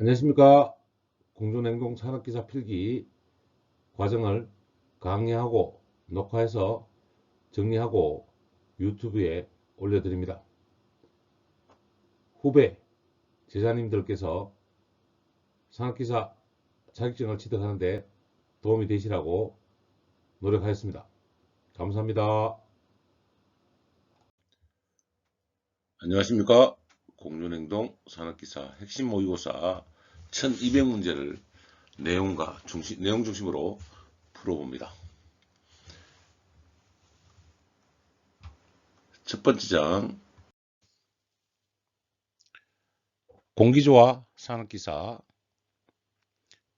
안녕하십니까. 공존행동 산업기사 필기 과정을 강의하고 녹화해서 정리하고 유튜브에 올려드립니다. 후배 제자님들께서 산업기사 자격증을 취득하는데 도움이 되시라고 노력하였습니다. 감사합니다. 안녕하십니까. 공존행동 산업기사 핵심 모의고사 1200문제를 내용 중심으로 풀어봅니다. 첫 번째 장 공기조화 산업기사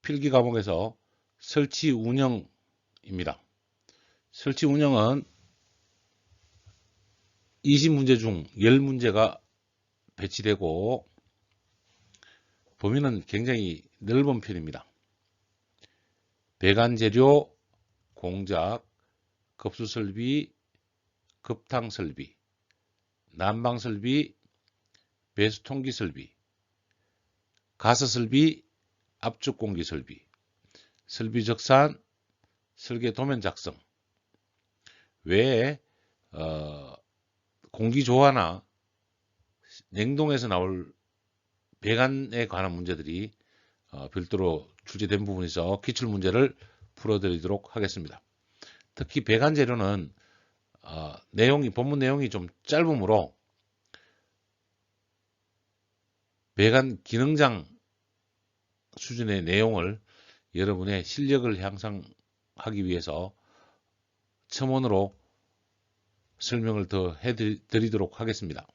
필기 과목에서 설치 운영입니다. 설치 운영은 20문제 중 10문제가 배치되고 범위는 굉장히 넓은 편입니다. 배관재료, 공작, 급수설비, 급탕설비, 난방설비, 배수통기설비, 가스설비, 압축공기설비, 설비적산, 설계도면 작성 외에 공기조화나 냉동에서 나올 배관에 관한 문제들이 별도로 출제된 부분이 있어 기출문제를 풀어드리도록 하겠습니다. 특히 배관 재료는 본문 내용이 좀 짧으므로 배관 기능장 수준의 내용을 여러분의 실력을 향상하기 위해서 첨언으로 설명을 더 해드리도록 하겠습니다.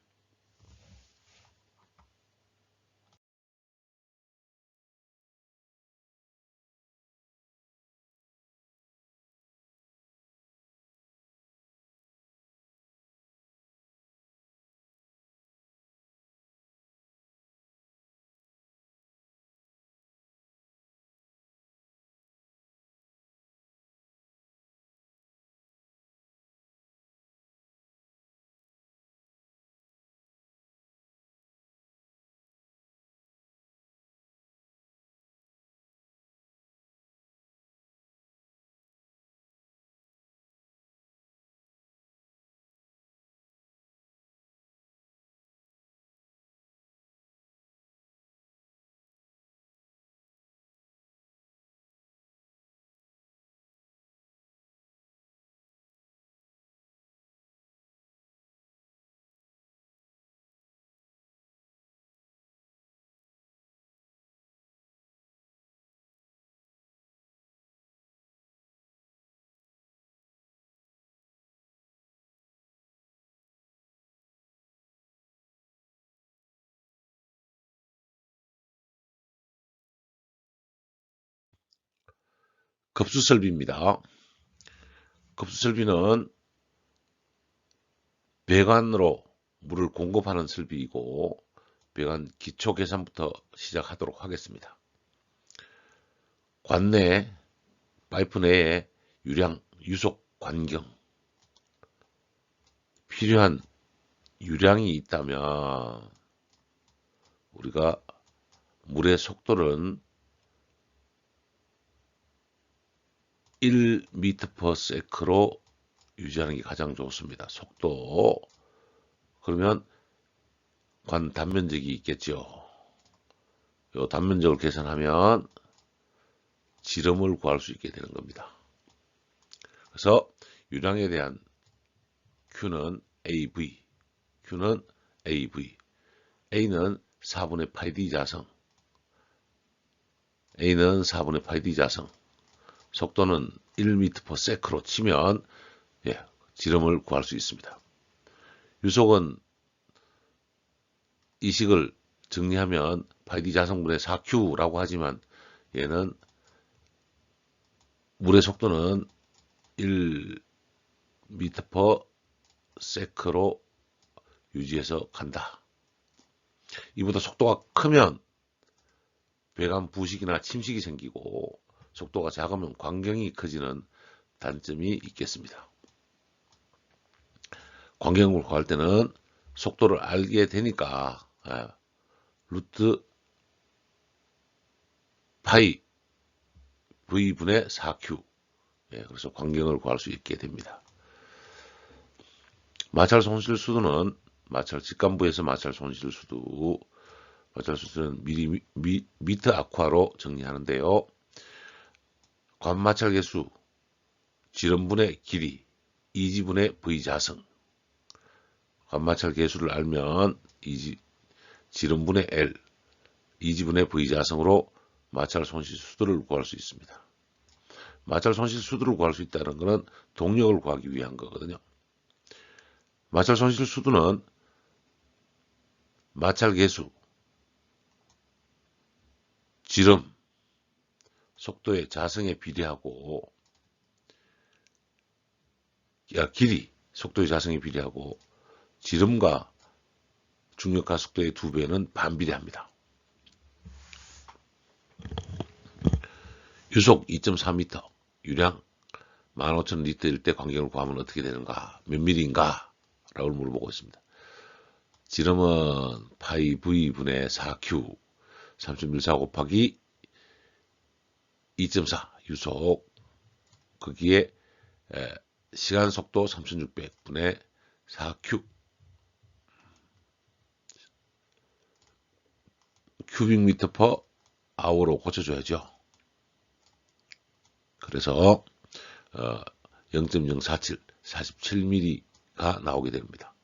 급수설비입니다. 급수설비는 배관으로 물을 공급하는 설비이고 배관 기초 계산부터 시작하도록 하겠습니다. 관내 파이프 내에 유속 관경 필요한 유량이 있다면 우리가 물의 속도는 1m/s로 유지하는 게 가장 좋습니다. 속도. 그러면 관 단면적이 있겠죠. 이 단면적을 계산하면 지름을 구할 수 있게 되는 겁니다. 그래서 유량에 대한 Q는 AV, A는 4분의 파이 D 자성, A는 4분의 파이 D 자성, 속도는 1m/s로 치면 지름을 구할 수 있습니다. 유속은 이 식을 정리하면 파이 D 자성분의 4Q라고 하지만 얘는 물의 속도는 1m/s로 유지해서 간다. 이보다 속도가 크면 배관 부식이나 침식이 생기고 속도가 작으면 광경이 커지는 단점이 있겠습니다. 광경을 구할 때는 속도를 알게 되니까 루트 파이 V분의 4Q. 예, 그래서 광경을 구할 수 있게 됩니다. 마찰 손실수도는 직간부에서 마찰 손실수도, 마찰 손실은 미터 아쿠아로 정리하는데요. 관마찰 계수, 지름분의 길이, 이지분의 V자승. 관마찰 계수를 알면 지름분의 L, 이지분의 V자승으로 마찰 손실수도를 구할 수 있습니다. 마찰 손실수도를 구할 수 있다는 것은 동력을 구하기 위한 거거든요. 마찰 손실수도는 마찰 계수, 지름, 속도의 자승에 비례하고, 길이, 속도의 자승에 비례하고, 지름과 중력과 속도의 2배는 반비례합니다. 유속 2.4m, 유량 15,000리터일 때 광경을 구하면 어떻게 되는가, 몇 밀리인가 라고 물어보고 있습니다. 지름은 파이 V분의 4Q 3.14 곱하기 2.4 유속, 거기에 시간 속도 3600분의 4Q 큐빅미터 퍼 아워로 고쳐줘야죠. 그래서 0.047 47mm가 나오게 됩니다.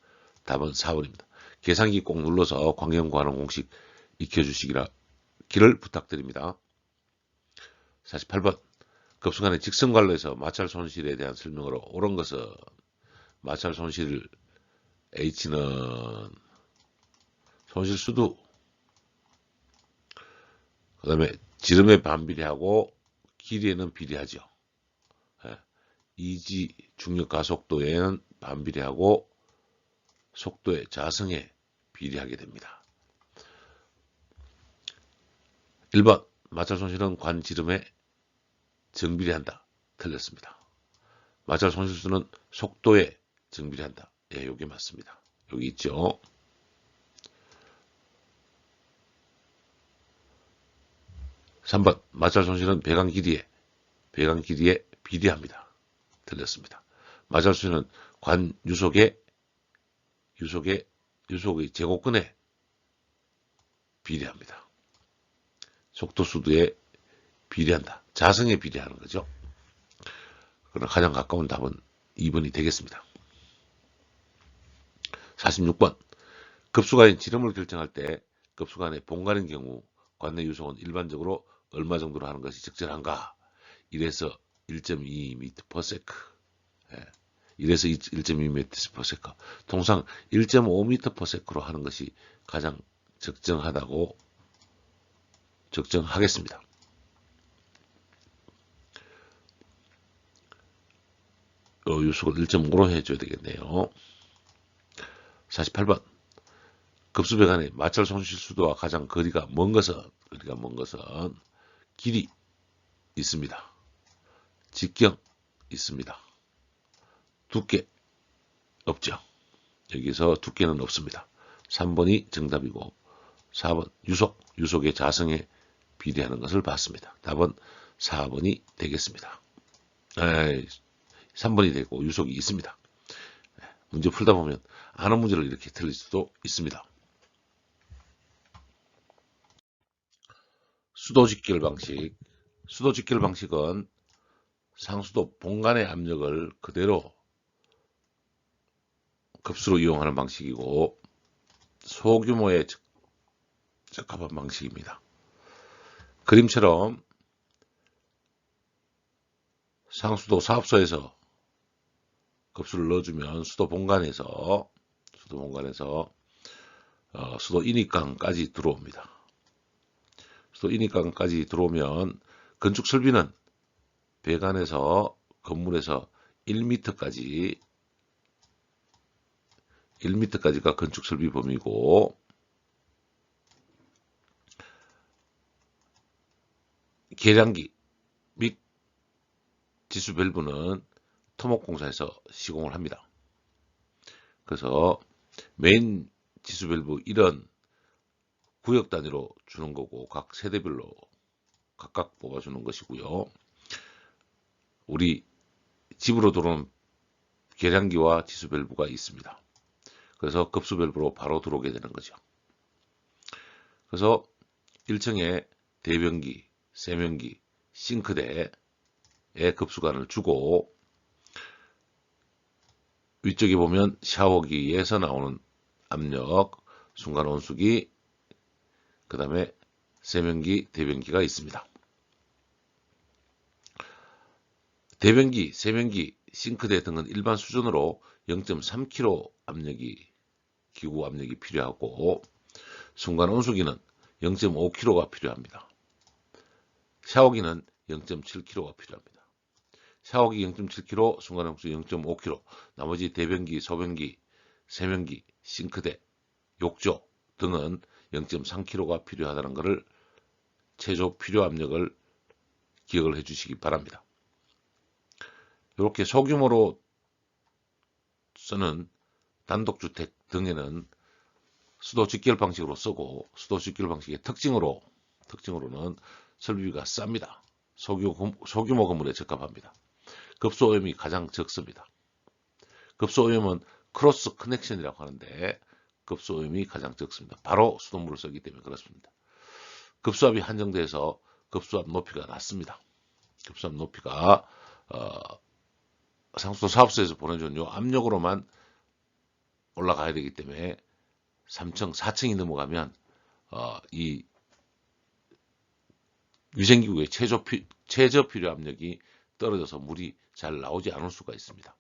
답은 4번입니다. 계산기 꼭 눌러서 광경 구하는 공식 익혀주시기를 부탁드립니다. 48번 급수간의 직선관로에서 마찰 손실에 대한 설명으로 옳은 것은, 마찰 손실 H는 손실수도, 그 다음에 지름에 반비례하고 길이에는 비례하죠. 이지 중력과 속도에는 반비례하고 속도의 자승에 비례하게 됩니다. 1번 마찰 손실은 관지름에 정비례한다. 틀렸습니다. 마찰 손실수는 속도에 정비례한다. 예, 여기 맞습니다. 여기 있죠. 3번 마찰 손실은 배관 길이에 비례합니다. 틀렸습니다. 마찰 손실은 관 유속의 제곱근에 비례합니다. 속도수도에 비례한다. 자승에 비례하는 거죠. 그러나 가장 가까운 답은 2번이 되겠습니다. 46번 급수간의 지름을 결정할 때 급수간의 본간인 경우 관내 유속은 일반적으로 얼마 정도로 하는 것이 적절한가? 1에서 1.2m/s. 1에서 1.2m/s. 통상 1.5m/s로 하는 것이 가장 적정하겠습니다. 유속을 1.5로 해줘야 되겠네요. 48번 급수배관의 마찰 손실수도와 가장 거리가 먼 것은 길이 있습니다. 직경 있습니다. 두께 없죠. 여기서 두께는 없습니다. 3번이 정답이고 4번 유속의 자승에 비례하는 것을 봤습니다. 답은 4번이 되겠습니다. 3번이 되고 유속이 있습니다. 문제 풀다 보면 아는 문제를 이렇게 틀릴 수도 있습니다. 수도직결 방식. 수도직결 방식은 상수도 본관의 압력을 그대로 급수로 이용하는 방식이고 소규모의 적합한 방식입니다. 그림처럼 상수도 사업소에서 급수를 넣어주면 수도 본관에서 수도 인입강까지 들어옵니다. 수도 인입강까지 들어오면 건축 설비는 배관에서 건물에서 1m까지가 건축 설비 범위고 계량기 및 지수 밸브는 토목공사에서 시공을 합니다. 그래서 메인 지수 밸브 1은 구역 단위로 주는 거고 각 세대별로 각각 뽑아주는 것이고요. 우리 집으로 들어오는 계량기와 지수 밸브가 있습니다. 그래서 급수 밸브로 바로 들어오게 되는 거죠. 그래서 1층에 대변기, 세면기, 싱크대에 급수관을 주고 위쪽에 보면 샤워기에서 나오는 압력, 순간 온수기, 그 다음에 세면기, 대변기가 있습니다. 대변기, 세면기, 싱크대 등은 일반 수준으로 0.3kg 압력이 기구 압력이 필요하고 순간 온수기는 0.5kg가 필요합니다. 샤워기는 0.7kg가 필요합니다. 샤워기 0.7kg, 순간 온수기 0.5kg, 나머지 대변기, 소변기, 세면기, 싱크대, 욕조 등은 0.3kg가 필요하다는 것을 최저 필요 압력을 기억을 해주시기 바랍니다. 이렇게 소규모로 쓰는 단독주택 등에는 수도 직결 방식으로 쓰고 수도 직결 방식의 특징으로는 설비가 쌉니다. 소규모 건물에 적합합니다. 급수 오염이 가장 적습니다. 급수 오염은 크로스 커넥션이라고 하는데 급수 오염이 가장 적습니다. 바로 수돗물을 쓰기 때문에 그렇습니다. 급수압이 한정돼서 급수압 높이가 낮습니다. 급수압 높이가 상수도 사업소에서 보내준 요 압력으로만 올라가야 되기 때문에 3층, 4층이 넘어가면 이 위생기구의 최저 필요 압력이 떨어져서 물이 잘 나오지 않을 수가 있습니다.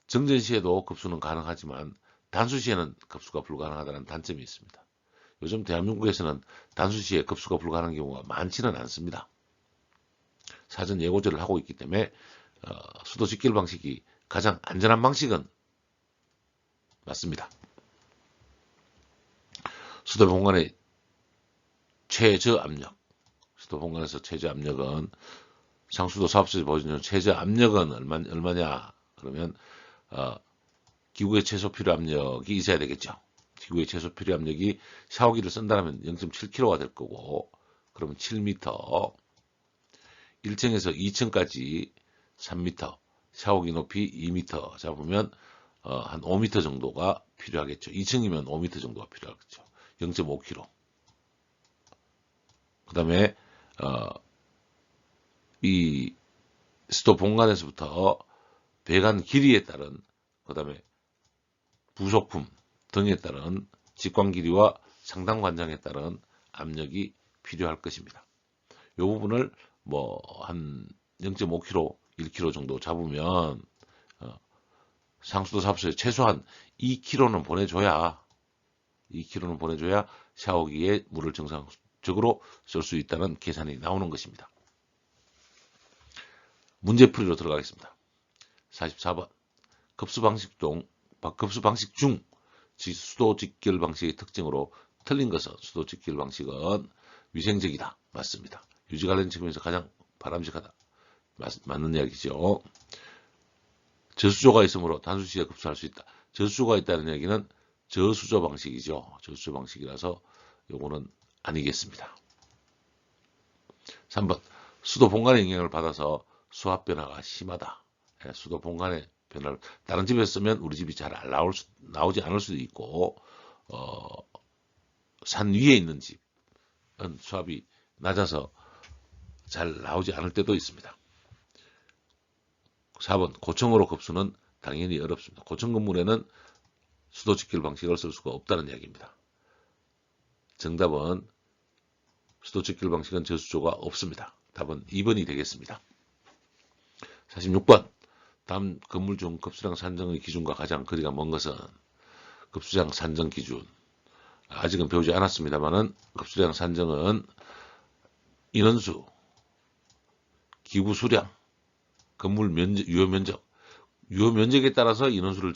정전시에도 급수는 가능하지만 단수시에는 급수가 불가능하다는 단점이 있습니다. 요즘 대한민국에서는 단수시에 급수가 불가능한 경우가 많지는 않습니다. 사전 예고제를 하고 있기 때문에 수도 직결 방식이 가장 안전한 방식은 맞습니다. 수도 본관의 최저 압력, 수도 본관에서 최저 압력은 상수도 사업소에서 보여주는 최저 압력은 얼마냐? 그러면 기구의 최소 필요 압력이 있어야 되겠죠. 기구의 최소 필요 압력이 샤워기를 쓴다면 0.7kg가 될 거고, 그러면 7m, 1층에서 2층까지 3m, 샤워기 높이 2m 잡으면 한 5m 정도가 필요하겠죠. 2층이면 5m 정도가 필요하겠죠. 0.5kg. 그 다음에 이 수도 본관에서부터 배관 길이에 따른, 그 다음에 부속품 등에 따른 직관 길이와 상단 관장에 따른 압력이 필요할 것입니다. 이 부분을 뭐 한 0.5kg, 1kg 정도 잡으면 상수도 사업소에 최소한 2kg는 보내줘야 샤워기에 물을 정상적으로 쓸 수 있다는 계산이 나오는 것입니다. 문제풀이로 들어가겠습니다. 44번. 급수 방식 중 수도 직결 방식의 특징으로 틀린 것은 수도 직결 방식은 위생적이다. 맞습니다. 유지 관련 측면에서 가장 바람직하다. 맞는 이야기죠. 저수조가 있으므로 단수시에 급수할 수 있다. 저수조가 있다는 얘기는 저수조 방식이죠. 저수조 방식이라서 요거는 아니겠습니다. 3번. 수도 본관의 영향을 받아서 수압 변화가 심하다. 수도 본관의 변화를 다른 집에서 쓰면 우리 집이 잘 나오지 않을 수도 있고 산 위에 있는 집은 수압이 낮아서 잘 나오지 않을 때도 있습니다. 4번. 고층으로 급수는 당연히 어렵습니다. 고층 건물에는 수도 직결 방식을 쓸 수가 없다는 이야기입니다. 정답은 수도 직결 방식은 저수조가 없습니다. 답은 2번이 되겠습니다. 46번. 다음 건물 중 급수량 산정의 기준과 가장 거리가 먼 것은 급수량 산정 기준. 아직은 배우지 않았습니다만은 급수량 산정은 인원수, 기구 수량, 건물 면적, 유효 면적에 따라서 인원수를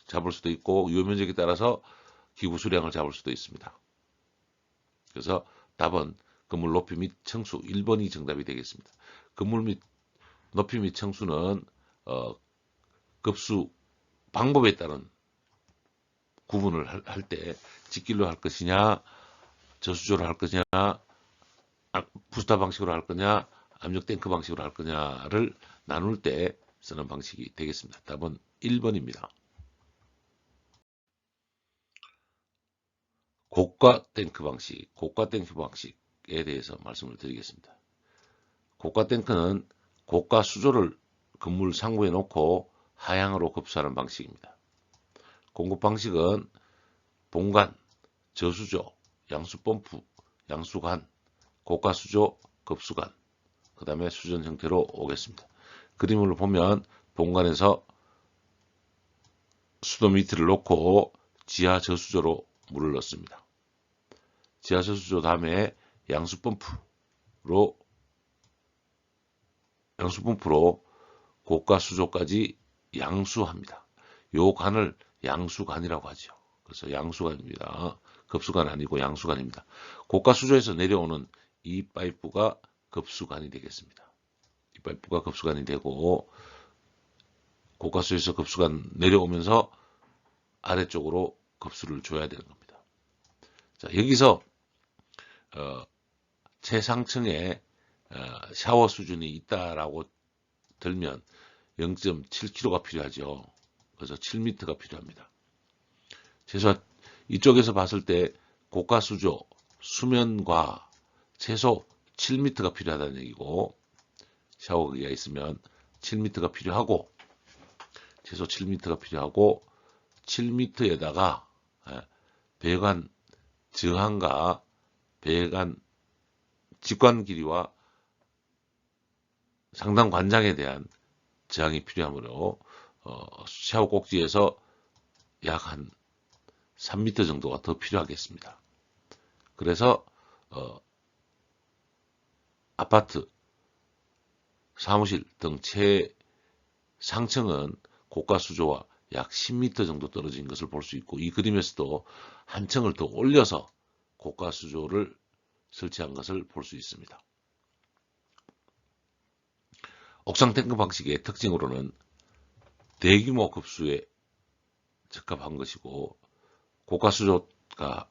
잡을 수도 있고 유효 면적에 따라서 기구 수량을 잡을 수도 있습니다. 그래서 답은 건물 높이 및 층수 1번이 정답이 되겠습니다. 건물 및 높이 및 층수는 급수 방법에 따른 구분을 할 때 직길로 할 것이냐 저수조로 할 것이냐 부스터 방식으로 할 거냐, 압력 탱크 방식으로 할 거냐를 나눌 때 쓰는 방식이 되겠습니다. 답은 1번입니다. 고가 탱크 방식에 대해서 말씀을 드리겠습니다. 고가 탱크는 고가 수조를 건물 상부에 놓고 하향으로 급수하는 방식입니다. 공급 방식은 본관, 저수조, 양수펌프, 양수관, 고가 수조, 급수관, 그 다음에 수전 형태로 오겠습니다. 그림을 보면 본관에서 수도 미트를 놓고 지하 저수조로 물을 넣습니다. 지하 저수조 다음에 양수펌프로 고가 수조까지 양수합니다. 요 관을 양수관이라고 하죠. 그래서 양수관입니다. 급수관 아니고 양수관입니다. 고가 수조에서 내려오는 이 파이프가 급수관이 되겠습니다. 이 파이프가 급수관이 되고 고가 수조에서 급수관 내려오면서 아래쪽으로 급수를 줘야 되는 겁니다. 자, 여기서 최상층에 샤워 수준이 있다라고 들면 0.7kg가 필요하죠. 그래서 7m가 필요합니다. 최소한 이쪽에서 봤을 때 고가 수조 수면과 최소 7m가 필요하다는 얘기고, 샤워기가 있으면 7m가 필요하고, 최소 7m가 필요하고, 7m에다가 배관 저항과 배관 직관 길이와 상단 관장에 대한 저항이 필요하므로 샤워 꼭지에서 약 한 3m 정도가 더 필요하겠습니다. 그래서 아파트, 사무실 등 최상층은 고가 수조와 약 10m 정도 떨어진 것을 볼 수 있고, 이 그림에서도 한 층을 더 올려서 고가 수조를 설치한 것을 볼 수 있습니다. 옥상 탱크 방식의 특징으로는 대규모 급수에 적합한 것이고, 고가 수조가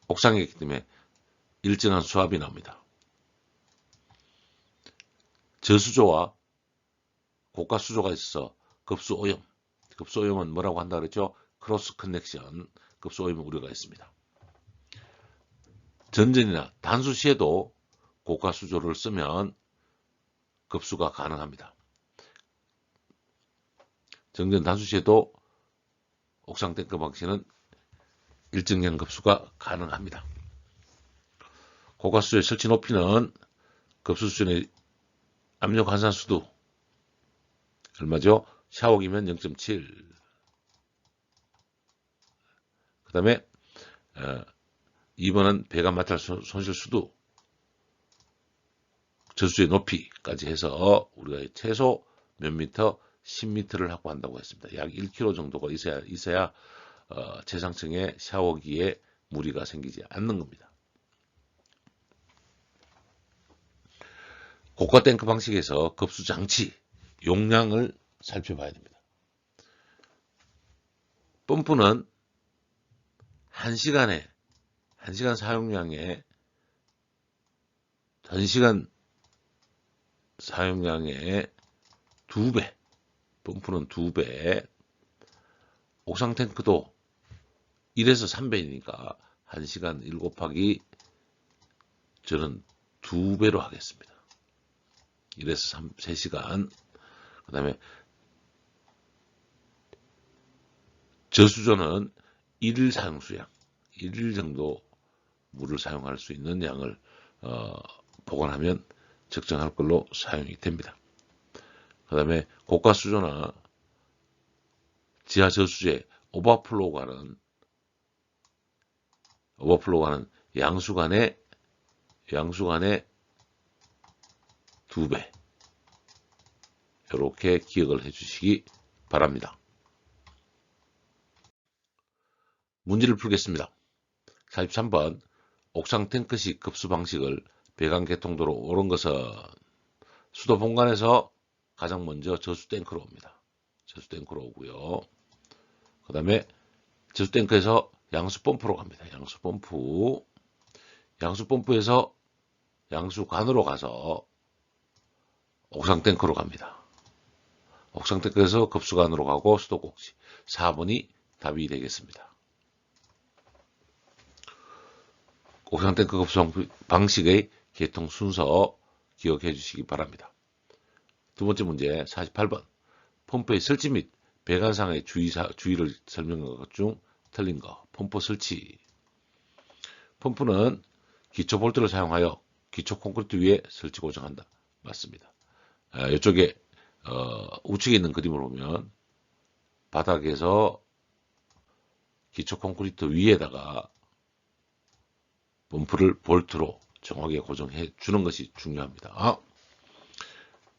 옥상에 있기 때문에 일정한 수압이 나옵니다. 저수조와 고가 수조가 있어서 급수 오염, 급수 오염은 뭐라고 한다 그랬죠? 크로스 커넥션, 급수 오염 우려가 있습니다. 전전이나 단수 시에도 고가 수조를 쓰면 급수가 가능합니다. 정전 단수 시에도 옥상 탱크 방식은 일정량 급수가 가능합니다. 고가 수조의 설치 높이는 급수 수준의 압력 환산수도 얼마죠? 샤워기면 0.7. 그 다음에 2번은 배관 마찰 손실 수도, 저수의 높이까지 해서 우리가 최소 몇 미터? 10m를 확보한다고 했습니다. 약 1km 정도가 있어야 최상층의 샤워기에 무리가 생기지 않는 겁니다. 고가 탱크 방식에서 급수 장치 용량을 살펴봐야 됩니다. 펌프는 1시간 사용량의 2배, 펌프는 2배, 옥상 탱크도 1에서 3배니까 1시간 1 곱하기 저는 2배로 하겠습니다. 1에서 3시간. 그 다음에 저수조는 1일 사용 수량, 1일 정도 물을 사용할 수 있는 양을 보관하면 적정할 걸로 사용이 됩니다. 그 다음에 고가 수조나 지하 저수지에 오버플로우가는 양수관의 2배, 이렇게 기억을 해주시기 바랍니다. 문제를 풀겠습니다. 43번 옥상 탱크식 급수 방식을 배관 개통도로 옳은 것은, 수도 본관에서 가장 먼저 저수 탱크로 옵니다. 저수 탱크로 오고요. 그 다음에 저수 탱크에서 양수 펌프로 갑니다. 양수 펌프에서 양수관으로 가서 옥상탱크로 갑니다. 옥상탱크에서 급수관으로 가고 수도꼭지. 4번이 답이 되겠습니다. 옥상탱크 급수 방식의 개통 순서 기억해 주시기 바랍니다. 두 번째 문제 48번. 펌프의 설치 및 배관상의 주의를 설명한 것 중 틀린 거. 펌프 설치. 펌프는 기초 볼트를 사용하여 기초 콘크리트 위에 설치 고정한다. 맞습니다. 이쪽에 우측에 있는 그림을 보면 바닥에서 기초 콘크리트 위에다가 펌프를 볼트로 정확하게 고정해 주는 것이 중요합니다.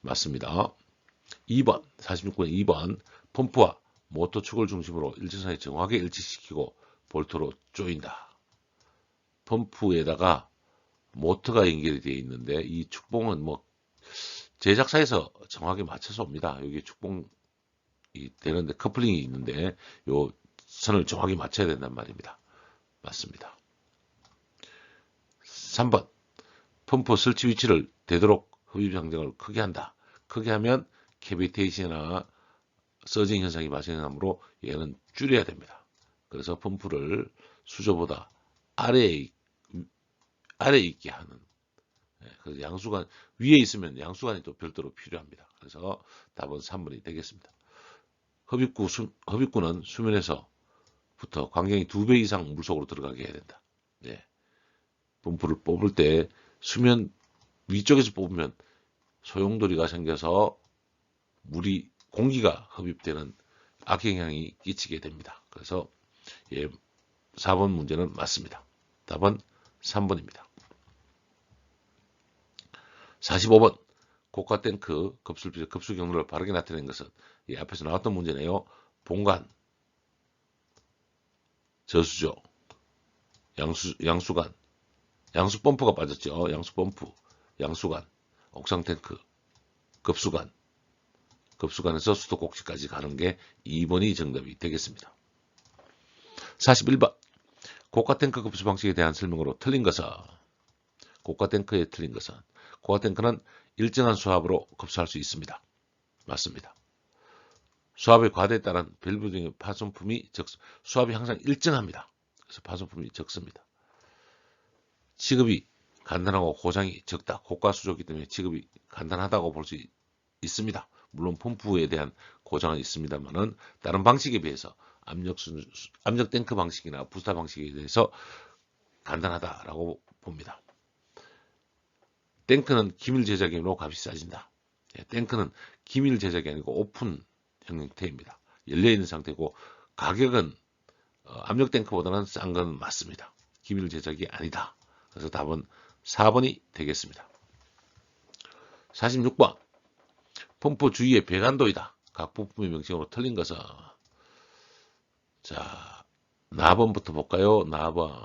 맞습니다. 2번, 46번 2번. 펌프와 모터축을 중심으로 일직선에 정확하게 일치시키고 볼트로 조인다. 펌프에다가 모터가 연결이 되어 있는데 이 축봉은 뭐 제작사에서 정확하게 맞춰서 옵니다. 여기 축봉이 되는데 커플링이 있는데 요 선을 정확히 맞춰야 된단 말입니다. 맞습니다. 3번. 펌프 설치 위치를 되도록 흡입 장정을 크게 한다. 크게 하면 캐비테이션이나 서징 현상이 발생하므로 얘는 줄여야 됩니다. 그래서 펌프를 수조보다 아래에 있게 하는. 그래서 양수관 위에 있으면 양수관이 또 별도로 필요합니다. 그래서 답은 3번이 되겠습니다. 흡입구는 수면에서부터 광경이 2배 이상 물속으로 들어가게 해야 된다. 펌프를 뽑을 때 수면 위쪽에서 뽑으면 소용돌이가 생겨서 공기가 흡입되는 악영향이 끼치게 됩니다. 그래서 4번 문제는 맞습니다. 답은 3번입니다. 45번. 고가 탱크 급수 경로를 바르게 나타낸 것은 앞에서 나왔던 문제네요. 본관, 저수조, 양수관, 양수 펌프가 빠졌죠. 양수 펌프, 양수관, 옥상 탱크, 급수관에서 수도꼭지까지 가는 게 2번이 정답이 되겠습니다. 41번. 고가 탱크 급수 방식에 대한 설명으로 틀린 것은 고가 탱크에 틀린 것은 고가 탱크는 일정한 수압으로 급수할 수 있습니다. 맞습니다. 수압의 과대에 따른 밸브 등의 파손품이 수압이 항상 일정합니다. 그래서 파손품이 적습니다. 취급이 간단하고 고장이 적다. 고가 수조기 때문에 취급이 간단하다고 볼 수 있습니다. 물론 펌프에 대한 고장은 있습니다만은 다른 방식에 비해서 압력 탱크 방식이나 부스타 방식에 대해서 간단하다라고 봅니다. 탱크는 기밀 제작용으로 값이 싸진다. 탱크는 기밀 제작이 아니고 오픈 형태입니다. 열려있는 상태고 가격은 압력 탱크보다는 싼 건 맞습니다. 기밀 제작이 아니다. 그래서 답은 4번이 되겠습니다. 46번. 펌프 주위의 배관도이다. 각 부품의 명칭으로 틀린 것은 자, 나번부터 볼까요? 나번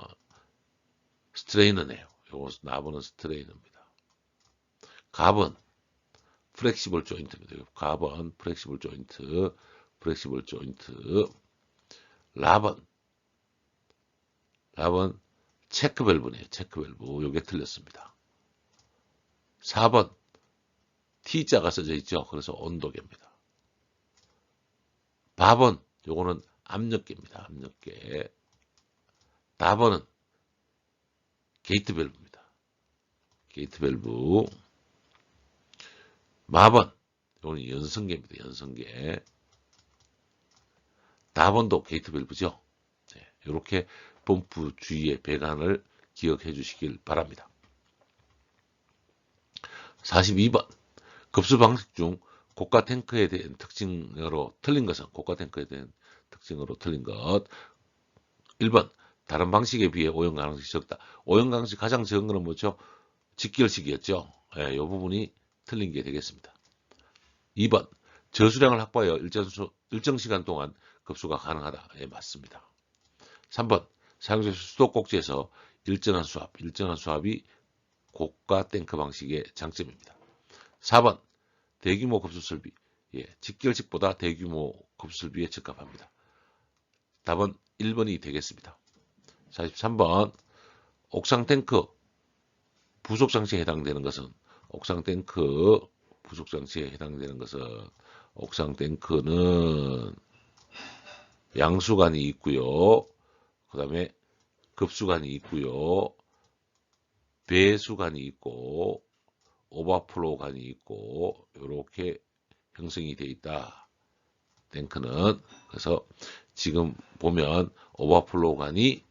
스트레이너네요. 요거 나번은 스트레이너입니다. 갑은 플렉시블 조인트입니다. 갑은 플렉시블 조인트, 랍은 체크 밸브네요. 체크 밸브. 요게 틀렸습니다. 4번 T자가 써져 있죠. 그래서 온도계입니다. 밥은 요거는 압력계입니다. 압력계. 답은 게이트 밸브입니다. 게이트 밸브. 마번 요거는 연성계입니다. 연성계. 답은도 게이트 밸브죠. 이렇게 펌프 주위의 배관을 기억해 주시길 바랍니다. 42번. 급수 방식 중 고가 탱크에 대한 특징으로 틀린 것은 고가 탱크에 대한 특징으로 틀린 것. 1번. 다른 방식에 비해 오염 가능성이 적다. 오염 가능성이 가장 적은 것은 뭐죠? 직결식이었죠. 이 부분이 틀린 게 되겠습니다. 2번. 저수량을 확보하여 일정 시간 동안 급수가 가능하다. 맞습니다. 3번. 사용자 수도꼭지에서 일정한 수압이 고가 탱크 방식의 장점입니다. 4번. 대규모 급수 설비. 직결식보다 대규모 급수 설비에 적합합니다. 답은 1번이 되겠습니다. 43번. 옥상 탱크 부속장치에 해당되는 것은 옥상 탱크, 부속장치에 해당되는 것은 옥상 탱크는 양수관이 있고요. 그 다음에 급수관이 있고요. 배수관이 있고 오버플로우관이 있고 이렇게 형성이 되어 있다. 탱크는. 그래서 지금 보면 오버플로우관이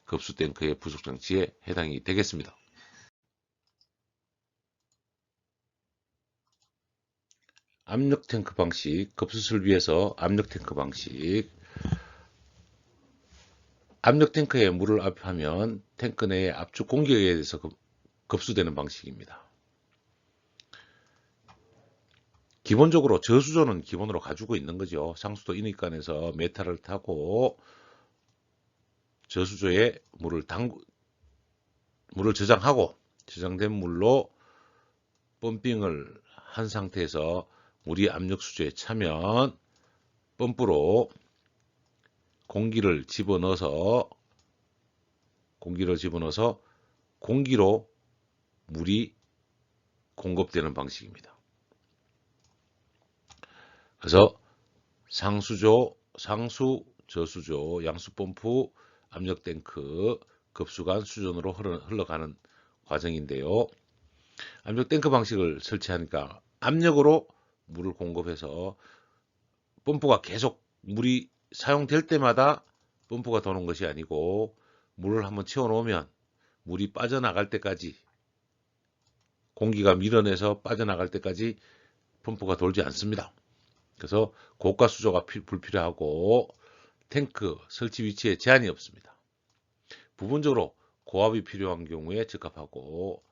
급수 탱크의 부속장치에 해당이 되겠습니다. 압력 탱크 방식, 급수 설비에서 압력 탱크 방식. 압력 탱크에 물을 압입하면 탱크 내의 압축 공격에 의해서 급수되는 방식입니다. 기본적으로 저수조는 기본으로 가지고 있는 거죠. 상수도 인위관에서 메탈을 타고 저수조에 물을 저장하고 저장된 물로 펌핑을 한 상태에서 물이 압력 수조에 차면 펌프로 공기를 집어넣어서 공기로 물이 공급되는 방식입니다. 그래서 상수, 저수조, 양수펌프, 압력탱크, 급수관, 수전으로 흘러가는 과정인데요. 압력탱크 방식을 설치하니까 압력으로 물을 공급해서 펌프가 계속 물이 사용될 때마다 펌프가 도는 것이 아니고 물을 한번 채워놓으면 물이 빠져나갈 때까지 공기가 밀어내서 빠져나갈 때까지 펌프가 돌지 않습니다. 그래서 고가 수조가 불필요하고 탱크 설치 위치에 제한이 없습니다. 부분적으로 고압이 필요한 경우에 적합하고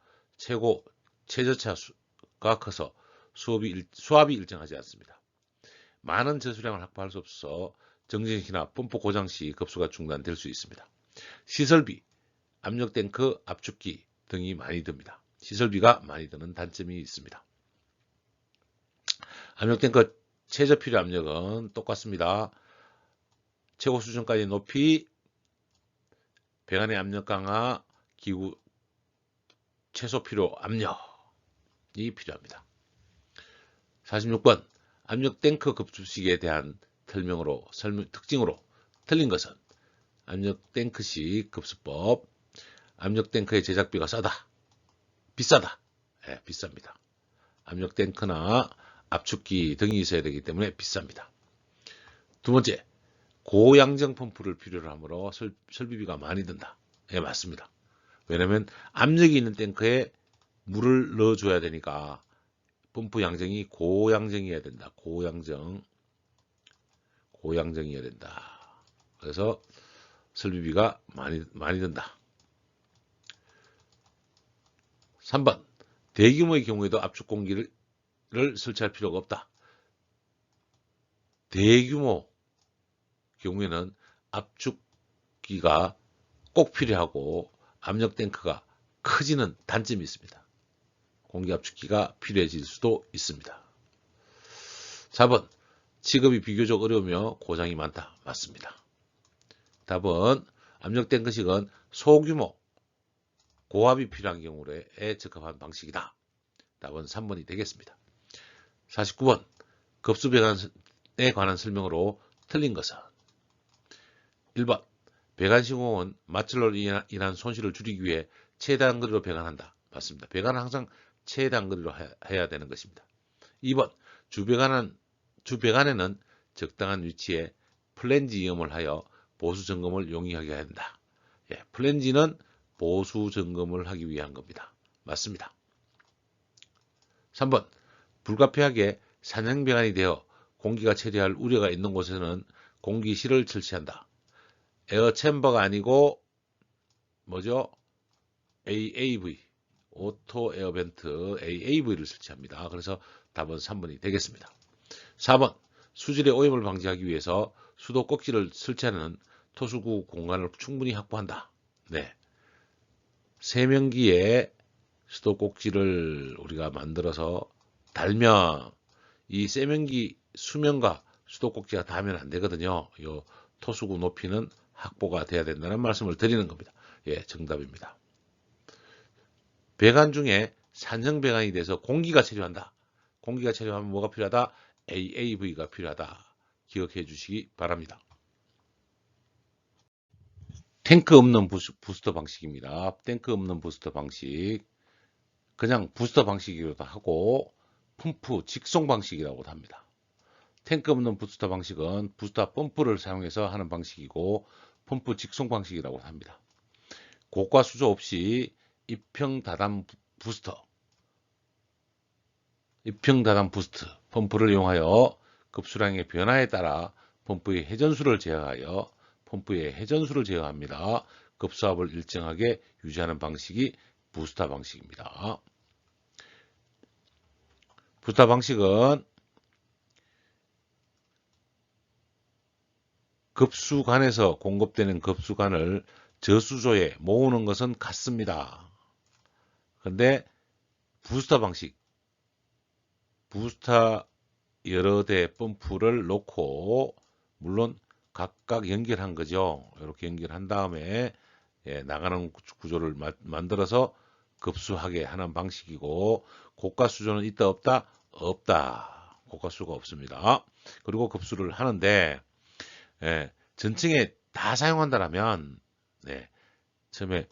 최저차가 커서 수압이 일정하지 않습니다. 많은 저수량을 확보할 수 없어 정전시나 펌프 고장 시 급수가 중단될 수 있습니다. 시설비, 압력탱크, 압축기 등이 많이 듭니다. 시설비가 많이 드는 단점이 있습니다. 압력탱크 최저 필요 압력은 똑같습니다. 최고 수준까지 높이, 배관의 압력 강화, 기구 최소 필요 압력이 필요합니다. 46번 압력탱크 급수식에 대한 특징으로 틀린 것은 압력탱크식 급수법, 압력탱크의 제작비가 비싸다. 네, 비쌉니다. 압력탱크나 압축기 등이 있어야 되기 때문에 비쌉니다. 두 번째, 고양정 펌프를 필요로 하므로 설비비가 많이 든다. 네, 맞습니다. 왜냐하면 압력이 있는 탱크에 물을 넣어줘야 되니까 펌프 양정이 고양정이어야 된다. 고양정이어야 된다. 그래서 설비비가 많이 든다. 3번, 대규모의 경우에도 압축 공기를 설치할 필요가 없다. 대규모 경우에는 압축기가 꼭 필요하고 압력 탱크가 커지는 단점이 있습니다. 공기 압축기가 필요해질 수도 있습니다. 4번, 취급이 비교적 어려우며 고장이 많다. 맞습니다. 답은 압력 탱크식은 소규모 고압이 필요한 경우에 적합한 방식이다. 답은 3번이 되겠습니다. 49번, 급수 배관에 관한 설명으로 틀린 것은 1번, 배관 시공은 마찰로 인한 손실을 줄이기 위해 최대한 거리로 배관한다. 맞습니다. 배관은 항상 최대한 거리로 해야 되는 것입니다. 2번, 주배관에는 적당한 위치에 플랜지 이음을 하여 보수 점검을 용이하게 해야 한다. 예, 플랜지는 보수 점검을 하기 위한 겁니다. 맞습니다. 3번, 불가피하게 산양배관이 되어 공기가 처리할 우려가 있는 곳에는 공기실을 설치한다. 에어챔버가 아니고 뭐죠? AAV, 오토 에어벤트 AAV를 설치합니다. 그래서 답은 3번이 되겠습니다. 4번, 수질의 오염을 방지하기 위해서 수도 꼭지를 설치하는 토수구 공간을 충분히 확보한다. 네, 세면기에 수도 꼭지를 우리가 만들어서 달면 이 세면기 수면과 수도 꼭지가 닿으면 안 되거든요. 이 토수구 높이는 확보가 돼야 된다는 말씀을 드리는 겁니다. 예, 정답입니다. 배관 중에 산성 배관이 돼서 공기가 체류한다. 공기가 체류하면 뭐가 필요하다? AAV가 필요하다. 기억해 주시기 바랍니다. 탱크 없는 부스터 방식입니다. 탱크 없는 부스터 방식. 그냥 부스터 방식이라고도 하고 펌프 직송 방식이라고도 합니다. 탱크 없는 부스터 방식은 부스터 펌프를 사용해서 하는 방식이고 펌프 직송 방식이라고 합니다. 고가 수조 없이 입형다단 부스터, 입형다단 부스트 펌프를 이용하여 급수량의 변화에 따라 펌프의 회전수를 제어하여 펌프의 회전수를 제어합니다. 급수압을 일정하게 유지하는 방식이 부스터 방식입니다. 부스터 방식은 급수관에서 공급되는 급수관을 저수조에 모으는 것은 같습니다. 그런데 부스터 방식, 부스터 여러 대 펌프를 놓고 물론 각각 연결한 거죠. 이렇게 연결한 다음에 나가는 구조를 만들어서 급수하게 하는 방식이고 고가 수조는 있다 없다? 없다. 고가 수가 없습니다. 그리고 급수를 하는데 전층에 다 사용한다라면 처음에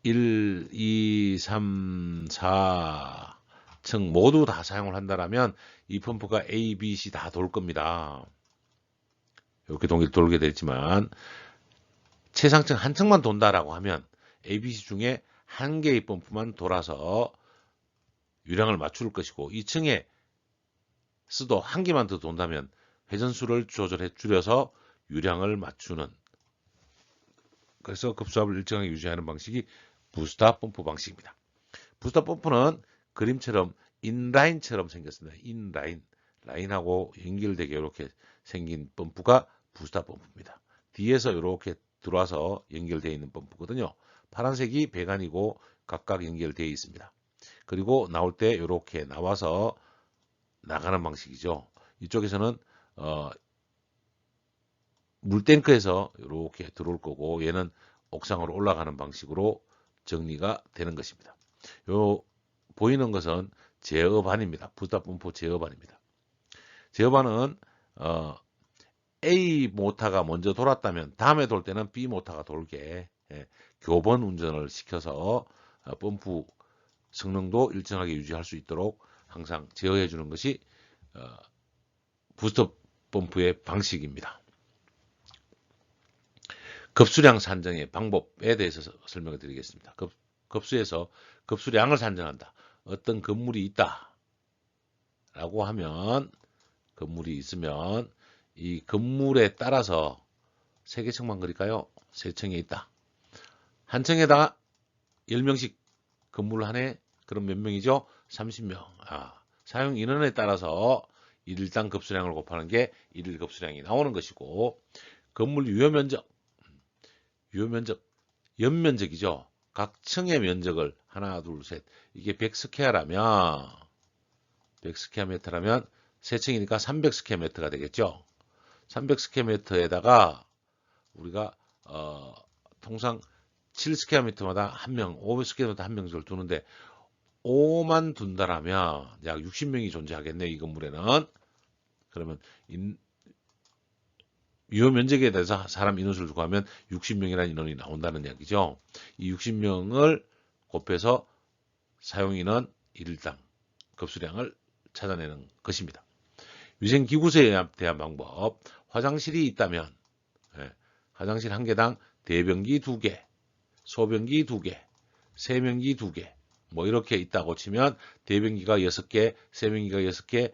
1, 2, 3, 4층 모두 다 사용을 한다라면 이 펌프가 A, B, C 다 돌 겁니다. 이렇게 돌게 되지만 최상층 한 층만 돈다라고 하면 A, B, C 중에 한 개의 펌프만 돌아서 유량을 맞출 것이고 2층에 스도 한 개만 더 돈다면 회전수를 조절해 줄여서 유량을 맞추는, 그래서 급수압을 일정하게 유지하는 방식이 부스터 펌프 방식입니다. 부스터 펌프는 그림처럼 인라인처럼 생겼습니다. 인라인, 라인하고 연결되게 이렇게 생긴 펌프가 부스터 펌프입니다. 뒤에서 이렇게 들어와서 연결되어 있는 펌프거든요. 파란색이 배관이고 각각 연결되어 있습니다. 그리고 나올 때 이렇게 나와서 나가는 방식이죠. 이쪽에서는 물탱크에서 이렇게 들어올 거고 얘는 옥상으로 올라가는 방식으로 정리가 되는 것입니다. 요 보이는 것은 제어반입니다. 부스터 펌프 제어반입니다. 제어반은 A 모터가 먼저 돌았다면 다음에 돌 때는 B 모터가 돌게 교번 운전을 시켜서 펌프 성능도 일정하게 유지할 수 있도록 항상 제어해 주는 것이 부스터 펌프의 방식입니다. 급수량 산정의 방법에 대해서 설명을 드리겠습니다. 급수에서 급수량을 산정한다. 어떤 건물이 있다 라고 하면, 건물이 있으면 이 건물에 따라서 3개층만 그릴까요? 3층에 있다. 한 층에다가 10명씩 건물 하네. 그럼 몇 명이죠? 30명. 사용 인원에 따라서 1당 급수량을 곱하는 게 1일 급수량이 나오는 것이고, 건물 유효면적, 연면적이죠. 각 층의 면적을 하나, 둘, 셋. 이게 100스퀘어라면 100스퀘어미터라면 3층이니까 300스퀘어미터가 되겠죠. 300스퀘어미터에다가 우리가 통상 7스퀘어미터마다 한 명, 5스퀘어미터 한 명을 두는데 5만 둔다라면 약 60명이 존재하겠네, 이 건물에는. 그러면 유효 면적에 대해서 사람 인원수를 두고 하면 60명이라는 인원이 나온다는 이야기죠. 이 60명을 곱해서 사용인원 1일당 급수량을 찾아내는 것입니다. 위생기구세에 대한 방법. 화장실이 있다면 화장실 한 개당 대변기 2개, 소변기 2개, 세면기 2개 뭐 이렇게 있다고 치면 대변기가 6개, 세면기가 6개,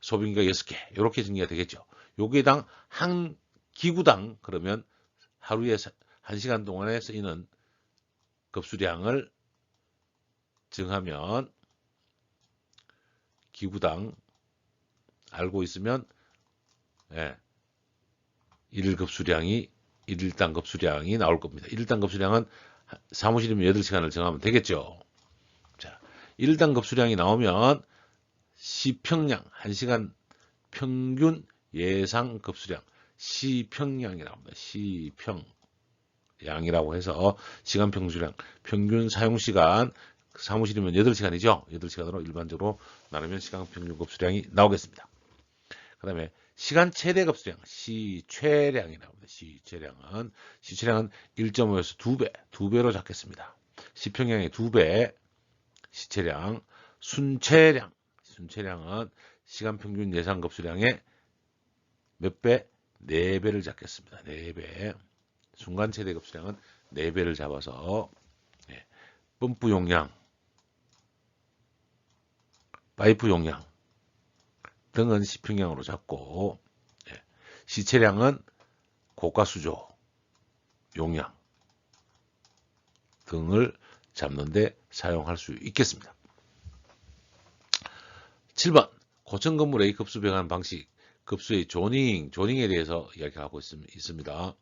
소변기가 6개 이렇게 정리가 되겠죠. 여기에당 한 기구당 그러면 하루에 1시간 동안에 쓰이는 급수량을 정하면 기구당 알고 있으면 1일당 급수량이 나올 겁니다. 1일당 급수량은 사무실이면 8시간을 정하면 되겠죠. 자, 1일당 급수량이 나오면 시평량 1시간 평균 예상 급수량 시평량이라고 합니다. 시평량이라고 해서 시간 평수량 평균 사용 시간 사무실이면 8시간이죠. 8시간으로 일반적으로 나누면 시간 평균 급수량이 나오겠습니다. 그 다음에 시간 최대 급수량, 시최량이 나옵니다. 시최량은 1.5에서 2배, 2배로 잡겠습니다. 시평량의 2배, 시최량, 순최량은 시간 평균 예상 급수량의 몇 배? 4배를 잡겠습니다. 4배. 순간 최대 급수량은 4배를 잡아서 펌프 용량, 파이프 용량 등은 시평량으로 잡고 시체량은 고가수조 용량 등을 잡는데 사용할 수 있겠습니다. 7번 고층 건물의 급수 배관 방식, 급수의 조닝에 대해서 이야기하고 있습니다.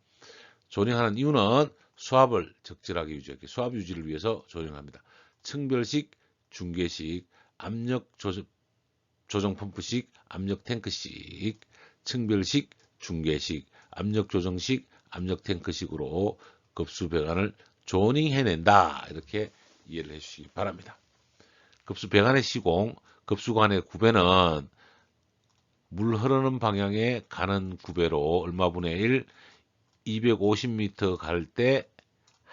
조닝하는 이유는 수압을 적절하게 유지하기, 수압 유지를 위해서 조닝합니다. 층별식, 중계식, 압력 조정 펌프식, 압력 탱크식, 층별식, 중계식, 압력 조정식, 압력 탱크식으로 급수 배관을 조닝해낸다. 이렇게 이해를 해주시기 바랍니다. 급수 배관의 시공, 급수관의 구배는 물 흐르는 방향에 가는 구배로 얼마분의 1, 250m 갈 때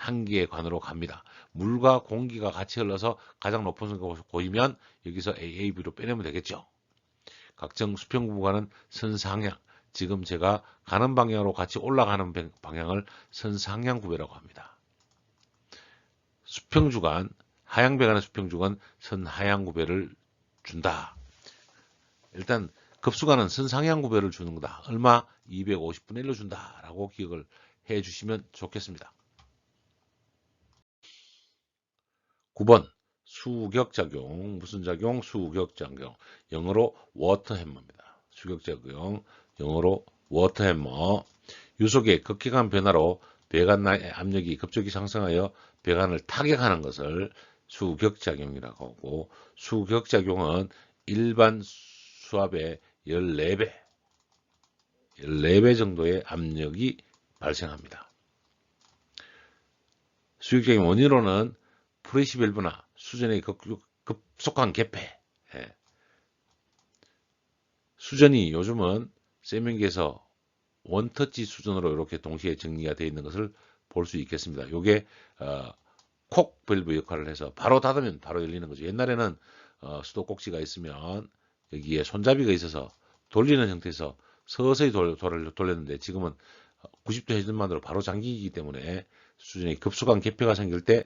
한 개의 관으로 갑니다. 물과 공기가 같이 흘러서 가장 높은 순간 보이면 여기서 AAB로 빼내면 되겠죠. 각종 수평구간은 선상향, 지금 제가 가는 방향으로 같이 올라가는 방향을 선상향 구배라고 합니다. 수평주간, 하향 배관의 수평주간 선하향 구배를 준다. 일단 급수관은 선상향 구배를 주는 거다. 얼마? 250분의 1로 준다라고 기억을 해 주시면 좋겠습니다. 9번 수격작용, 무슨 작용? 수격작용, 영어로 워터햄머입니다. 수격작용, 영어로 워터햄머. 유속의 극기관 변화로 배관 내 압력이 급격히 상승하여 배관을 타격하는 것을 수격작용이라고 하고, 수격작용은 일반 수압의 14배 정도의 압력이 발생합니다. 수격작용 원인으로는 프레시 밸브나 수전의 급속한 개폐, 수전이 요즘은 세면기에서 원터치 수전으로 이렇게 동시에 정리가 되어 있는 것을 볼 수 있겠습니다. 이게 콕 밸브 역할을 해서 바로 닫으면 바로 열리는 거죠. 옛날에는 수도 꼭지가 있으면 여기에 손잡이가 있어서 돌리는 형태에서 서서히 돌렸는데, 지금은 90도 회전만으로 바로 잠기기 때문에 수전이 급속한 개폐가 생길 때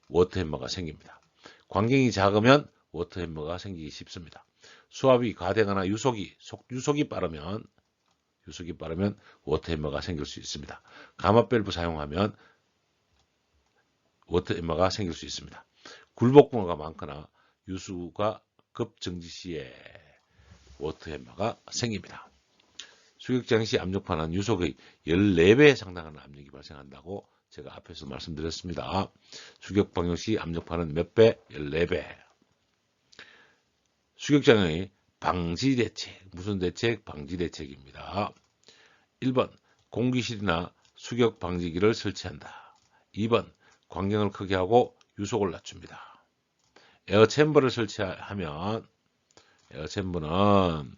워터햄머가 생깁니다. 광경이 작으면 워터햄머가 생기기 쉽습니다. 수압이 과되거나 유속이 빠르면 워터햄머가 생길 수 있습니다. 가마 밸브 사용하면 워터햄머가 생길 수 있습니다. 굴복부가 많거나 유수가 급정지 시에 워터햄머가 생깁니다. 수격장 시 압력판은 유속의 14배 상당한 압력이 발생한다고 제가 앞에서 말씀드렸습니다. 수격 방용 시 압력판은 몇 배? 14배. 수격장의 방지 대책, 무슨 대책? 방지 대책입니다. 1번 공기실이나 수격 방지기를 설치한다. 2번 광경을 크게 하고 유속을 낮춥니다. 에어챔버를 설치하면, 에어챔버는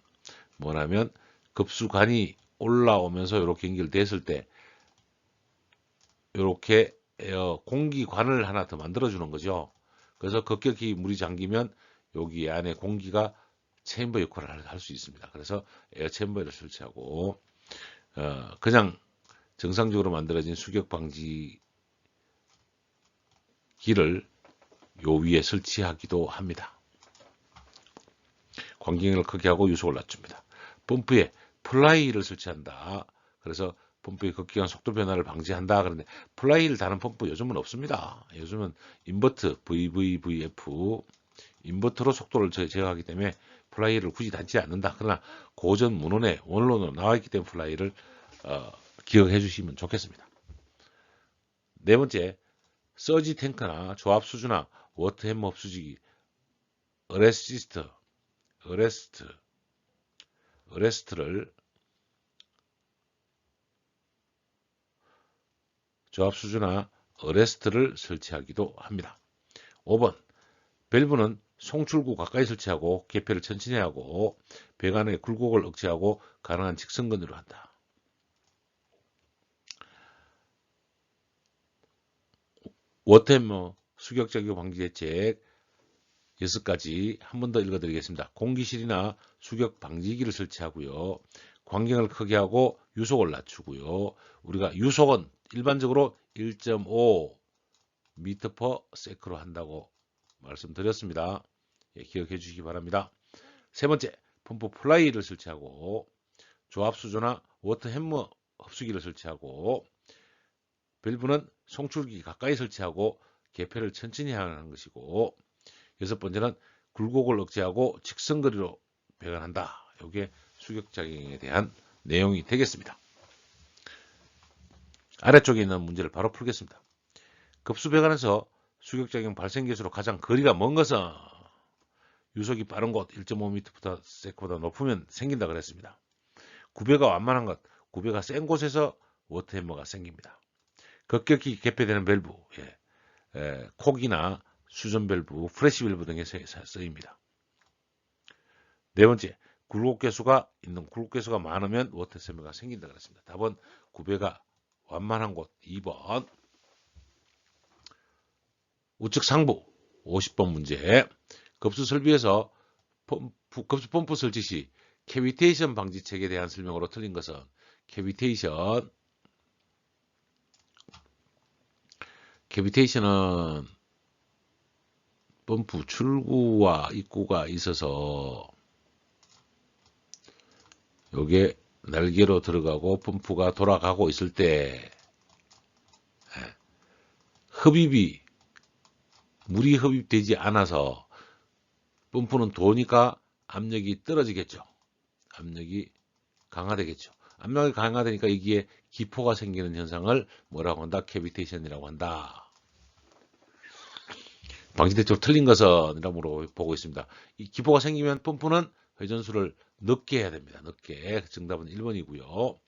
뭐냐면 급수관이 올라오면서 이렇게 연결됐을 때 이렇게 공기관을 하나 더 만들어 주는 거죠. 그래서 급격히 물이 잠기면 여기 안에 공기가 챔버 역할을 할 수 있습니다. 그래서 에어챔버를 설치하고, 그냥 정상적으로 만들어진 수격 방지기를 요 위에 설치하기도 합니다. 광경을 크게 하고 유속을 낮춥니다. 펌프에 플라이를 설치한다. 그래서 펌프의 급격한 속도 변화를 방지한다. 그런데 플라이를 다는 펌프 요즘은 없습니다. 요즘은 인버터, VVVF, 인버터로 속도를 제어하기 때문에 플라이를 굳이 닿지 않는다. 그러나 고전 문헌에 원론으로 나와 있기 때문에 플라이를 기억해 주시면 좋겠습니다. 네 번째, 서지 탱크나 조합 수주나 워터햄머 흡수지기, 어레스트를 조합 수주나 어레스트를 설치하기도 합니다. 5번 밸브는 송출구 가까이 설치하고 개폐를 천천히 하고 배관의 굴곡을 억제하고 가능한 직선근으로 한다. 워터햄머 수격작용 방지 대책 6가지 한 번 더 읽어드리겠습니다. 공기실이나 수격 방지기를 설치하고요. 광경을 크게 하고 유속을 낮추고요. 우리가 유속은 일반적으로 1.5 m/s로 한다고 말씀드렸습니다. 예, 기억해 주시기 바랍니다. 세 번째, 펌프 플라이를 설치하고 조합수조나 워터 햄머 흡수기를 설치하고 밸브는 송출기 가까이 설치하고 개폐를 천천히 하는 것이고 여섯 번째는 굴곡을 억제하고 직선거리로 배관한다. 이게 수격작용에 대한 내용이 되겠습니다. 아래쪽에 있는 문제를 바로 풀겠습니다. 급수배관에서 수격작용 발생 개수로 가장 거리가 먼 것은 유속이 빠른 곳 1.5m/s보다 높으면 생긴다 그랬습니다. 구배가 완만한 것, 구배가 센 곳에서 워터햄머가 생깁니다. 급격히 개폐되는 밸브, 콕이나 수전 밸브, 프레시 밸브 등에 쓰입니다. 네 번째, 굴곡 개수가 많으면 워터햄머가 생긴다 그랬습니다. 답은 구배가 완만한 곳 2번. 우측 상부 50번 문제. 급수 설비에서 급수 펌프 설치 시 캐비테이션 방지책에 대한 설명으로 틀린 것은 캐비테이션은 펌프 출구와 입구가 있어서 요게 날개로 들어가고 펌프가 돌아가고 있을 때 물이 흡입되지 않아서 펌프는 도니까 압력이 떨어지겠죠. 압력이 강화되겠죠. 압력이 강화되니까 여기에 기포가 생기는 현상을 뭐라고 한다? 캐비테이션이라고 한다. 방지대책으로 틀린 것은 이라고 보고 있습니다. 이 기포가 생기면 펌프는 회전수를 늦게 해야 됩니다. 늦게. 정답은 1번이고요.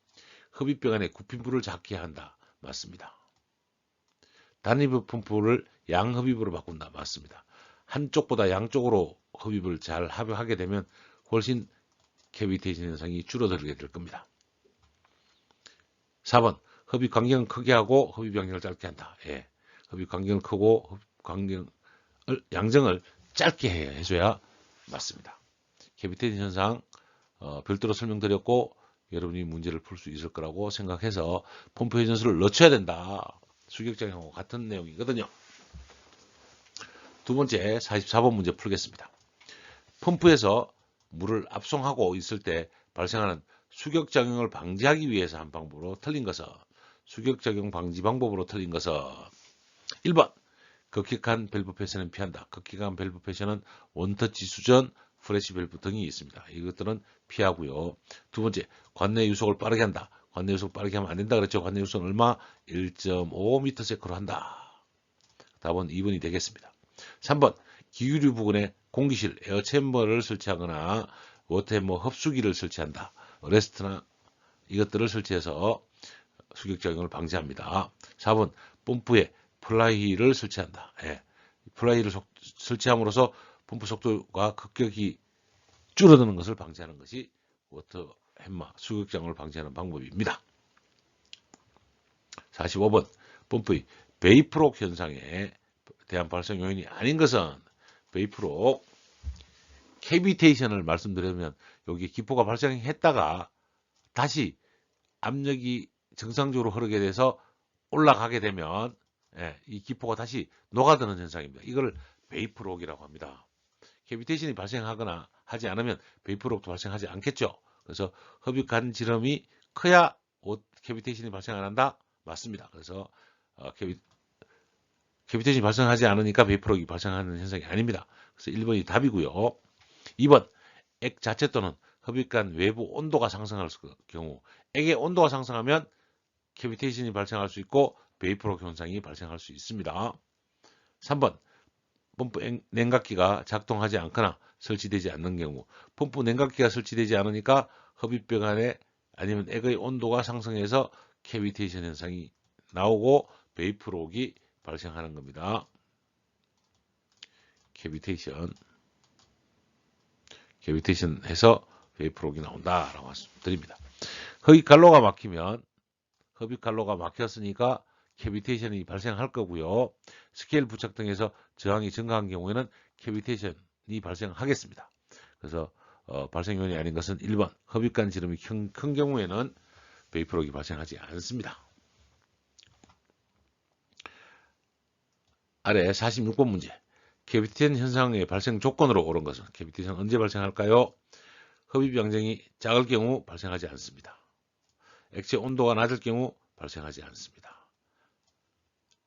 흡입배관의 굽힌불을 작게 한다. 맞습니다. 단입 펌프를 양흡입으로 바꾼다. 맞습니다. 한쪽보다 양쪽으로 흡입을 잘 하게 되면 훨씬 캐비테이션 현상이 줄어들게 될 겁니다. 4번 흡입 간격을 크게 하고 흡입 간격을 짧게 한다. 예. 흡입 간격을 크고 흡입 간격을 양정을 짧게 해줘야 맞습니다. 캐비테이션 현상 별도로 설명드렸고 여러분이 문제를 풀 수 있을 거라고 생각해서 펌프 회전수를 늦춰야 된다. 수격작용하고 같은 내용이거든요. 두 번째 44번 문제 풀겠습니다. 펌프에서 물을 압송하고 있을 때 발생하는 수격작용을 방지하기 위해서 한 방법으로 틀린 것은 수격작용 방지 방법으로 틀린 것은 1번 급격한 밸브 패션은 피한다. 급격한 밸브 패션은 원터치 수전, 프레시 밸브 등이 있습니다. 이것들은 피하고요. 두 번째 관내 유속을 빠르게 한다. 관내 유속 빠르게 하면 안 된다 그랬죠. 관내 유속은 얼마? 1.5m/s로 한다. 답은 2번이 되겠습니다. 3번 기유류 부근에 공기실 에어챔버를 설치하거나 워터햄머 흡수기를 설치한다. 레스트나 이것들을 설치해서 수격작용을 방지합니다. 4번 펌프에 플라이를 설치한다. 예. 플라이를 설치함으로써 펌프 속도가 급격히 줄어드는 것을 방지하는 것이 워터햄머 수격작용을 방지하는 방법입니다. 45번 펌프의 베이프록 현상에 대한 발생 요인이 아닌 것은 베이프록 캐비테이션을 말씀드리면 여기 기포가 발생했다가 다시 압력이 정상적으로 흐르게 돼서 올라가게 되면 이 기포가 다시 녹아드는 현상입니다. 이걸 베이프록이라고 합니다. 캐비테이션이 발생하거나 하지 않으면 베이프록도 발생하지 않겠죠. 그래서 흡입간 지름이 커야 캐비테이션이 발생 안 한다? 맞습니다. 그래서 캐비테이션이 발생하지 않으니까 베이프록이 발생하는 현상이 아닙니다. 그래서 1번이 답이고요. 2번 액 자체 또는 흡입관 외부 온도가 상승할 경우 액의 온도가 상승하면 캐비테이션이 발생할 수 있고 베이프록 현상이 발생할 수 있습니다. 3번 펌프 냉각기가 작동하지 않거나 설치되지 않는 경우 펌프 냉각기가 설치되지 않으니까 흡입배관에 아니면 액의 온도가 상승해서 캐비테이션 현상이 나오고 베이프록이 발생하는 겁니다. 캐비테이션 해서 베이프록이 나온다라고 말씀드립니다. 흡입관로가 막혔으니까 캐비테이션이 발생할 거고요. 스케일 부착 등에서 저항이 증가한 경우에는 캐비테이션이 발생하겠습니다. 그래서 발생 요인이 아닌 것은 1번 흡입관 지름이 큰 경우에는 베이프록이 발생하지 않습니다. 아래 46번 문제. 캐비테이션 현상의 발생 조건으로 옳은 것은 캐비테이션 언제 발생할까요? 흡입 양정이 작을 경우 발생하지 않습니다. 액체 온도가 낮을 경우 발생하지 않습니다.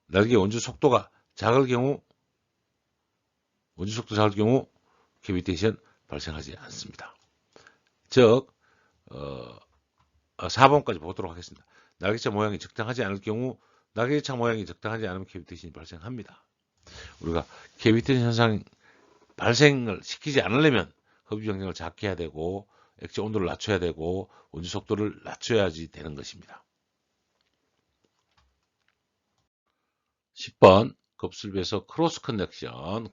날개 원주 속도가 작을 경우 캐비테이션 발생하지 않습니다. 즉 4번까지 보도록 하겠습니다. 날개차 모양이 적당하지 않을 경우 날개차 모양이 적당하지 않으면 캐비테이션이 발생합니다. 우리가 캐비테이션 현상 발생을 시키지 않으려면 흡입 양정을 작게 해야 되고 액체 온도를 낮춰야 되고 원주 속도를 낮춰야지 되는 것입니다. 10번 급술배에서 크로스 커넥션은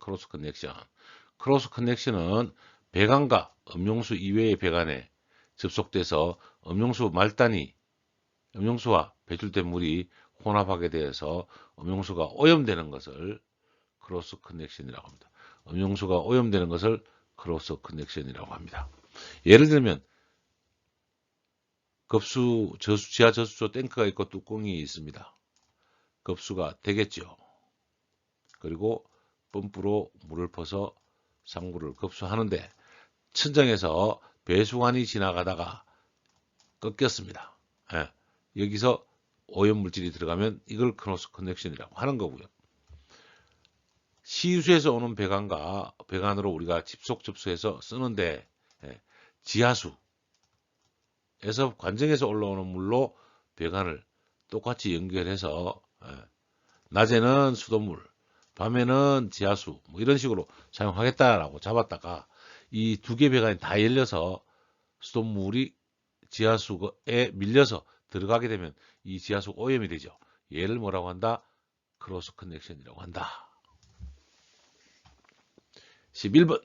배관과 음용수 이외의 배관에 접속돼서 음용수와 배출된 물이 혼합하게 되어서 음용수가 오염되는 것을 크로스 커넥션이라고 합니다. 음용수가 오염되는 것을 크로스 커넥션이라고 합니다. 예를 들면 지하 저수조 탱크가 있고 뚜껑이 있습니다. 급수가 되겠죠. 그리고 펌프로 물을 퍼서 상부를 급수하는데 천장에서 배수관이 지나가다가 꺾였습니다. 여기서 오염물질이 들어가면 이걸 크로스 커넥션이라고 하는 거고요. 시유수에서 오는 배관으로 우리가 집속 접수해서 쓰는데 지하수에서 관정에서 올라오는 물로 배관을 똑같이 연결해서 낮에는 수돗물, 밤에는 지하수 뭐 이런 식으로 사용하겠다라고 잡았다가 이 두 개 배관이 다 열려서 수돗물이 지하수에 밀려서 들어가게 되면 이 지하수 오염이 되죠. 얘를 뭐라고 한다? 크로스 커넥션이라고 한다. 11번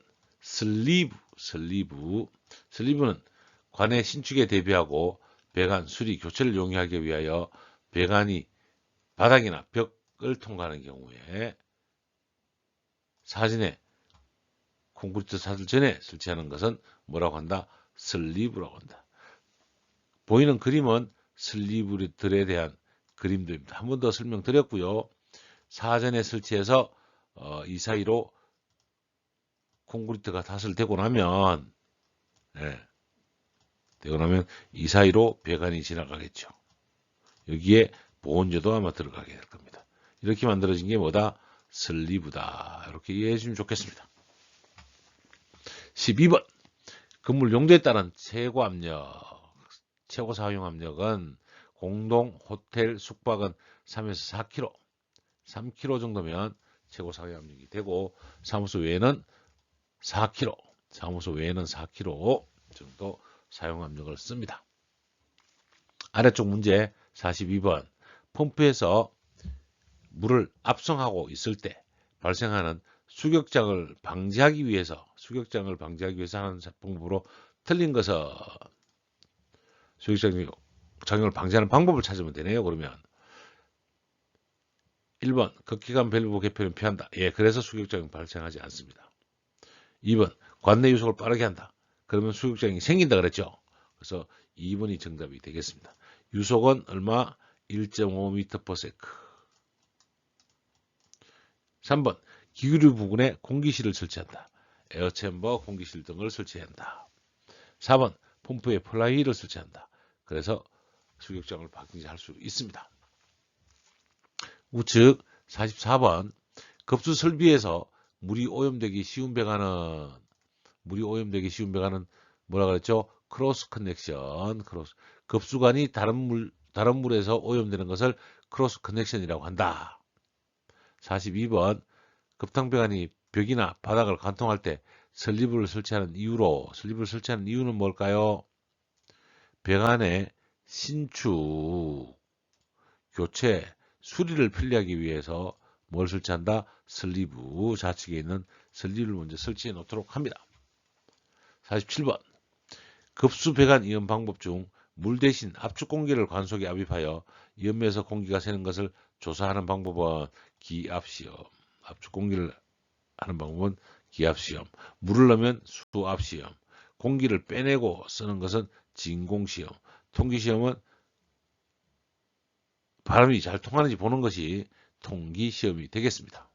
슬리브는 관의 신축에 대비하고 배관 수리 교체를 용이하기 위하여 배관이 바닥이나 벽을 통과하는 경우에 사진에 콘크리트 사슬 전에 설치하는 것은 뭐라고 한다? 슬리브라고 한다. 보이는 그림은 슬리브들에 대한 그림들입니다. 한 번 더 설명드렸고요. 사전에 설치해서 이 사이로 콘크리트가 탓을 되고 나면 이 사이로 배관이 지나가겠죠. 여기에 보온재도 아마 들어가게 될 겁니다. 이렇게 만들어진 게 뭐다? 슬리브다. 이렇게 이해해 주시면 좋겠습니다. 12번 건물 용도에 따른 최고 사용 압력은 공동 호텔 숙박은 3에서 4kg, 3kg 정도면 최고 사용 압력이 되고 사무소 외에는 4kg 정도 사용 압력을 씁니다. 아래쪽 문제 42번 펌프에서 물을 압송하고 있을 때 발생하는 수격장을 방지하기 위해서 하는 방법으로 틀린 것은 수격장을 방지하는 방법을 찾으면 되네요. 그러면 1번 극기관 밸브 개편을 피한다. 그래서 수격장이 발생하지 않습니다. 2번 관내 유속을 빠르게 한다. 그러면 수격장이 생긴다 그랬죠. 그래서 2번이 정답이 되겠습니다. 유속은 얼마? 1.5m/s. 3번 기울유 부분에 공기실을 설치한다. 에어챔버, 공기실 등을 설치한다. 4번 펌프에 플라이휠을 설치한다. 그래서 수격장을 방지할 수 있습니다. 우측 44번 급수 설비에서 물이 오염되기 쉬운 배관은 뭐라 그랬죠? 크로스 커넥션. 급수관이 다른 물에서 오염되는 것을 크로스 커넥션이라고 한다. 42번 급탕배관이 벽이나 바닥을 관통할 때 슬리브를 설치하는 이유는 뭘까요? 배관의 신축, 교체, 수리를 편리하기 위해서 뭘 설치한다? 슬리브, 좌측에 있는 슬리브를 먼저 설치해 놓도록 합니다. 47번. 급수 배관 이온 방법 중 물 대신 압축 공기를 관속에 압입하여 이온매에서 공기가 새는 것을 조사하는 방법은 기압시험. 압축 공기를 하는 방법은 기압시험. 물을 넣으면 수압시험. 공기를 빼내고 쓰는 것은 진공시험. 통기시험은 바람이 잘 통하는지 보는 것이 통기시험이 되겠습니다.